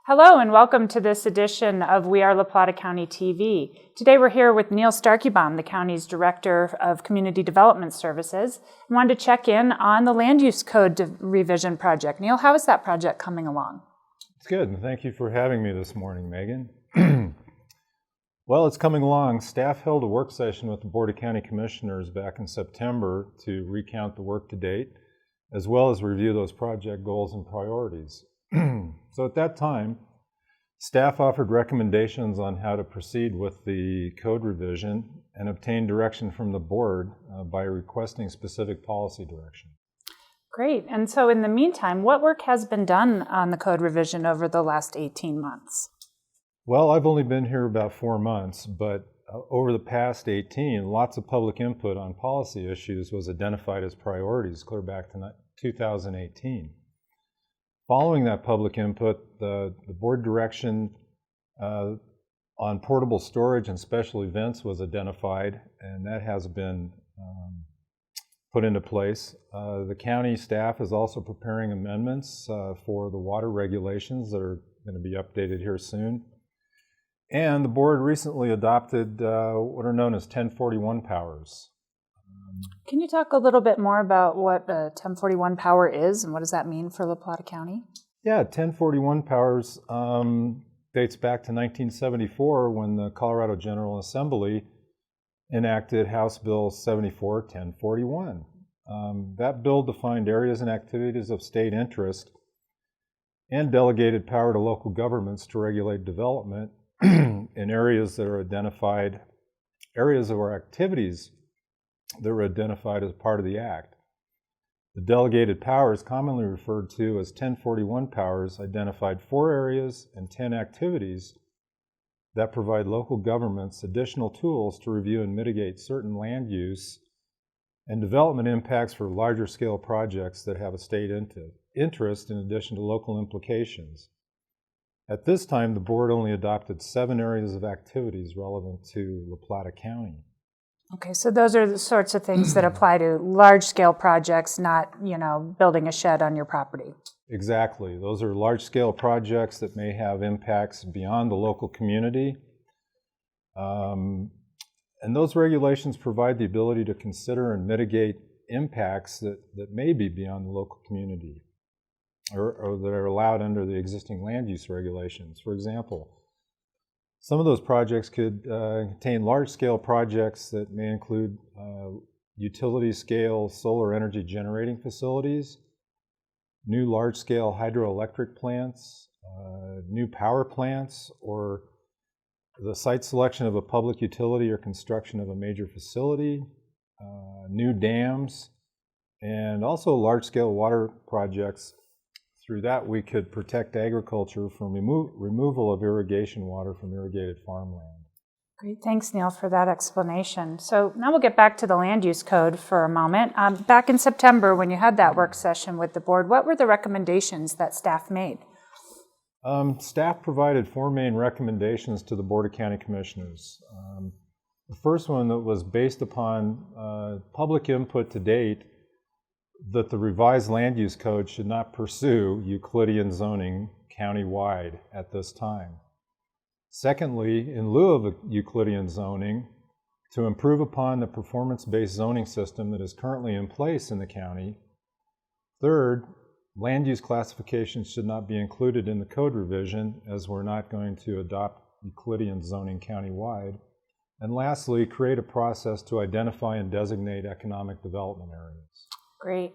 Hello and welcome to this edition of We Are La Plata County TV. Today we're here with Neil Starkeybaum, the county's Director of Community Development Services. I wanted to check in on the Land Use Code revision project. Neil, how is that project coming along? It's good, and thank you for having me this morning, Megan. Well, it's coming along. Staff held a work session with the Board of County Commissioners back in September to recount the work to date, as well as review those project goals and priorities. So at that time, staff offered recommendations on how to proceed with the code revision and obtained direction from the board by requesting specific policy direction. Great. And so in the meantime, what work has been done on the code revision over the last 18 months? Well, I've only been here about 4 months, but over the past 18, lots of public input on policy issues was identified as priorities clear back to 2018. Following that public input, the board direction on portable storage and special events was identified, and that has been put into place. The county staff is also preparing amendments for the water regulations that are going to be updated here soon. And the board recently adopted what are known as 1041 powers. Can you talk a little bit more about what 1041 power is and what does that mean for La Plata County? Yeah, 1041 powers dates back to 1974 when the Colorado General Assembly enacted House Bill 74-1041. That bill defined areas and activities of state interest and delegated power to local governments to regulate development in areas that are identified, areas or activities that were identified as part of the Act. The delegated powers, commonly referred to as 1041 powers, identified 4 areas and 10 activities that provide local governments additional tools to review and mitigate certain land use and development impacts for larger scale projects that have a state interest in addition to local implications. At this time, the board only adopted 7 areas of activities relevant to La Plata County. Okay, so those are the sorts of things that apply to large-scale projects, not, building a shed on your property. Exactly. Those are large-scale projects that may have impacts beyond the local community. And those regulations provide the ability to consider and mitigate impacts that may be beyond the local community or that are allowed under the existing land use regulations. For example, some of those projects could contain large-scale projects that may include utility-scale solar energy generating facilities, new large-scale hydroelectric plants, new power plants, or the site selection of a public utility or construction of a major facility, new dams, and also large-scale water projects. Through that, we could protect agriculture from removal of irrigation water from irrigated farmland. Great. Thanks, Neil, for that explanation. So now we'll get back to the Land Use Code for a moment. Back in September, when you had that work session with the board, what were the recommendations that staff made? Staff provided 4 main recommendations to the Board of County Commissioners. The first one that was based upon public input to date that the revised land use code should not pursue Euclidean zoning countywide at this time. Secondly, in lieu of Euclidean zoning, to improve upon the performance-based zoning system that is currently in place in the county. Third, land use classifications should not be included in the code revision as we're not going to adopt Euclidean zoning countywide. And lastly, create a process to identify and designate economic development areas. Great.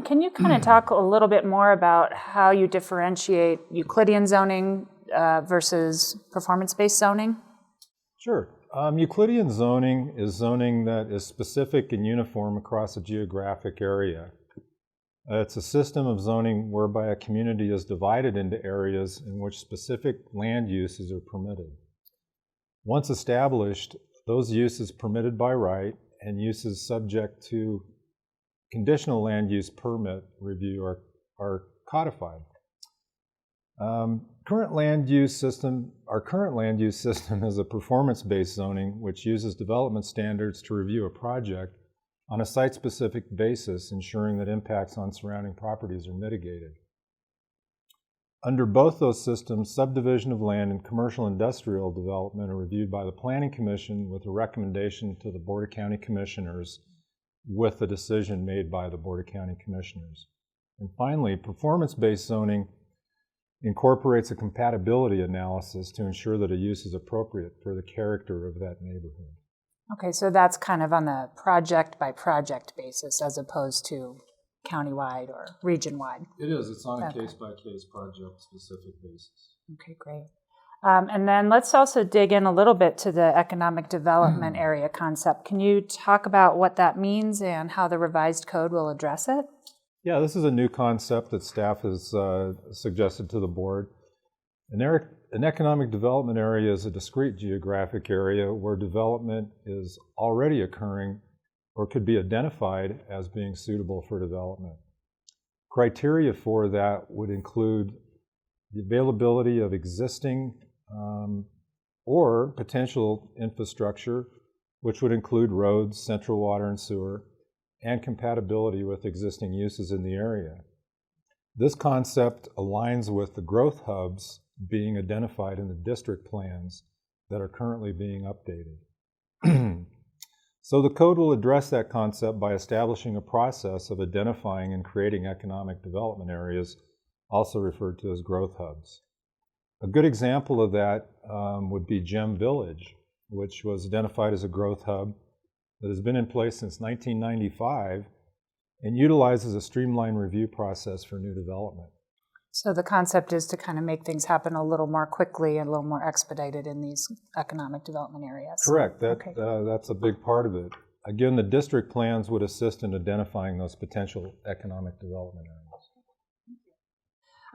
Can you kind of talk a little bit more about how you differentiate Euclidean zoning versus performance-based zoning? Sure. Euclidean zoning is zoning that is specific and uniform across a geographic area. It's a system of zoning whereby a community is divided into areas in which specific land uses are permitted. Once established, those uses permitted by right and uses subject to conditional land use permit review are codified. Our current land use system is a performance-based zoning which uses development standards to review a project on a site-specific basis, ensuring that impacts on surrounding properties are mitigated. Under both those systems, subdivision of land and commercial industrial development are reviewed by the Planning Commission with a recommendation to the Board of County Commissioners with a decision made by the Board of County Commissioners. And finally, performance-based zoning incorporates a compatibility analysis to ensure that a use is appropriate for the character of that neighborhood. Okay, so that's kind of on the project-by-project basis as opposed to countywide or region-wide. It is. It's on a case-by-case project-specific basis. Okay, great. And then let's also dig in a little bit to the economic development area concept. Can you talk about what that means and how the revised code will address it? Yeah, this is a new concept that staff has suggested to the board. An economic development area is a discrete geographic area where development is already occurring or could be identified as being suitable for development. Criteria for that would include the availability of existing or potential infrastructure, which would include roads, central water and sewer, and compatibility with existing uses in the area. This concept aligns with the growth hubs being identified in the district plans that are currently being updated. So the code will address that concept by establishing a process of identifying and creating economic development areas, also referred to as growth hubs. A good example of that would be Gem Village, which was identified as a growth hub that has been in place since 1995 and utilizes a streamline review process for new development. So the concept is to kind of make things happen a little more quickly and a little more expedited in these economic development areas. Correct. That's a big part of it. Again, the district plans would assist in identifying those potential economic development areas.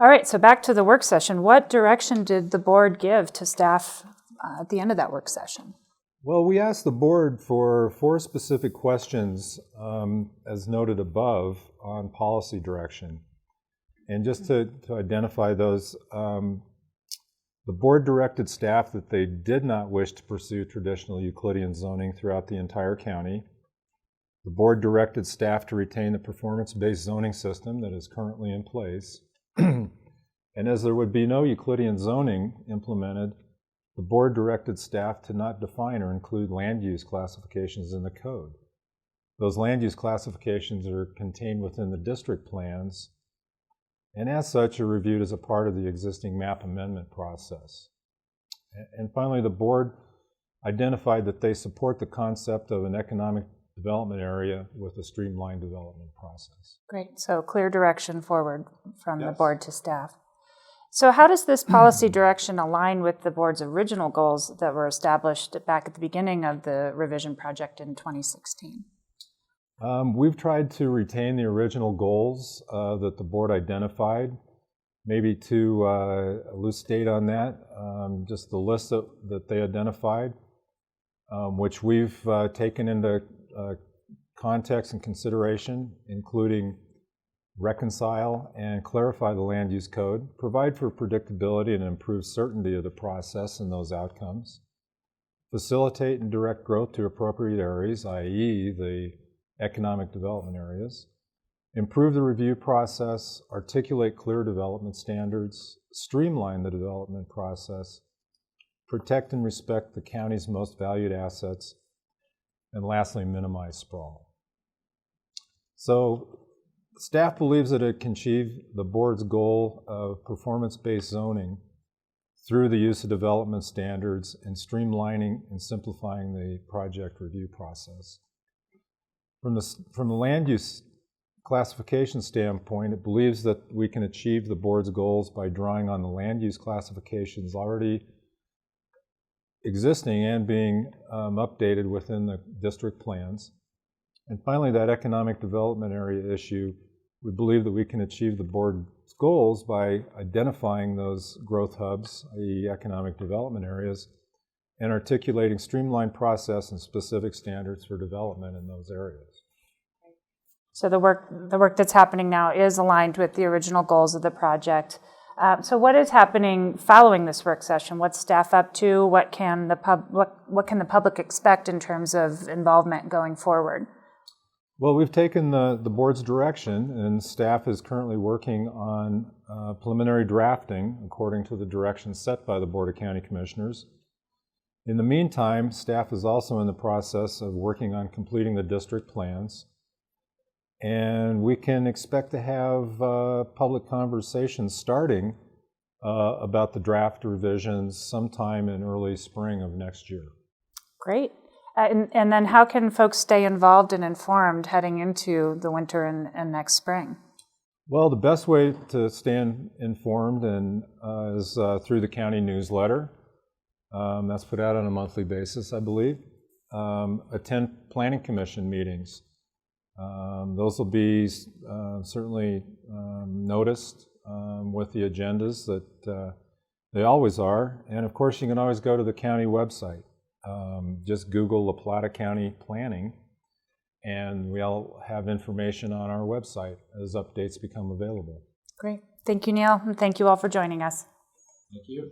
All right, so back to the work session. What direction did the board give to staff at the end of that work session? Well, we asked the board for 4 specific questions, as noted above, on policy direction. And just to identify those, the board directed staff that they did not wish to pursue traditional Euclidean zoning throughout the entire county. The board directed staff to retain the performance-based zoning system that is currently in place. And as there would be no Euclidean zoning implemented, the board directed staff to not define or include land use classifications in the code. Those land use classifications are contained within the district plans, and as such are reviewed as a part of the existing map amendment process. And finally, the board identified that they support the concept of an economic development area with a streamlined development process. Great, so clear direction forward from the board to staff. So how does this policy direction align with the board's original goals that were established back at the beginning of the revision project in 2016? We've tried to retain the original goals that the board identified. Maybe to elucidate on that, just the list that they identified, which we've taken into context and consideration, including reconcile and clarify the land use code, provide for predictability and improve certainty of the process and those outcomes, facilitate and direct growth to appropriate areas, i.e. the economic development areas, improve the review process, articulate clear development standards, streamline the development process, protect and respect the county's most valued assets, and lastly, minimize sprawl. So staff believes that it can achieve the board's goal of performance-based zoning through the use of development standards and streamlining and simplifying the project review process. From the land use classification standpoint, it believes that we can achieve the board's goals by drawing on the land use classifications already existing and being updated within the district plans. And finally, that economic development area issue, we believe that we can achieve the board's goals by identifying those growth hubs, i.e. economic development areas, and articulating streamlined process and specific standards for development in those areas. So the work that's happening now is aligned with the original goals of the project. So what is happening following this work session? What's staff up to? What can the public expect in terms of involvement going forward? Well, we've taken the board's direction, and staff is currently working on preliminary drafting according to the directions set by the Board of County Commissioners. In the meantime, staff is also in the process of working on completing the district plans, and we can expect to have public conversations starting about the draft revisions sometime in early spring of next year. Great. And then how can folks stay involved and informed heading into the winter and next spring? Well, the best way to stay informed is through the county newsletter. That's put out on a monthly basis, I believe. Attend Planning Commission meetings. Those will be certainly noticed with the agendas that they always are. And of course, you can always go to the county website. Just Google La Plata County Planning, and we'll have information on our website as updates become available. Great. Thank you, Neil, and thank you all for joining us. Thank you.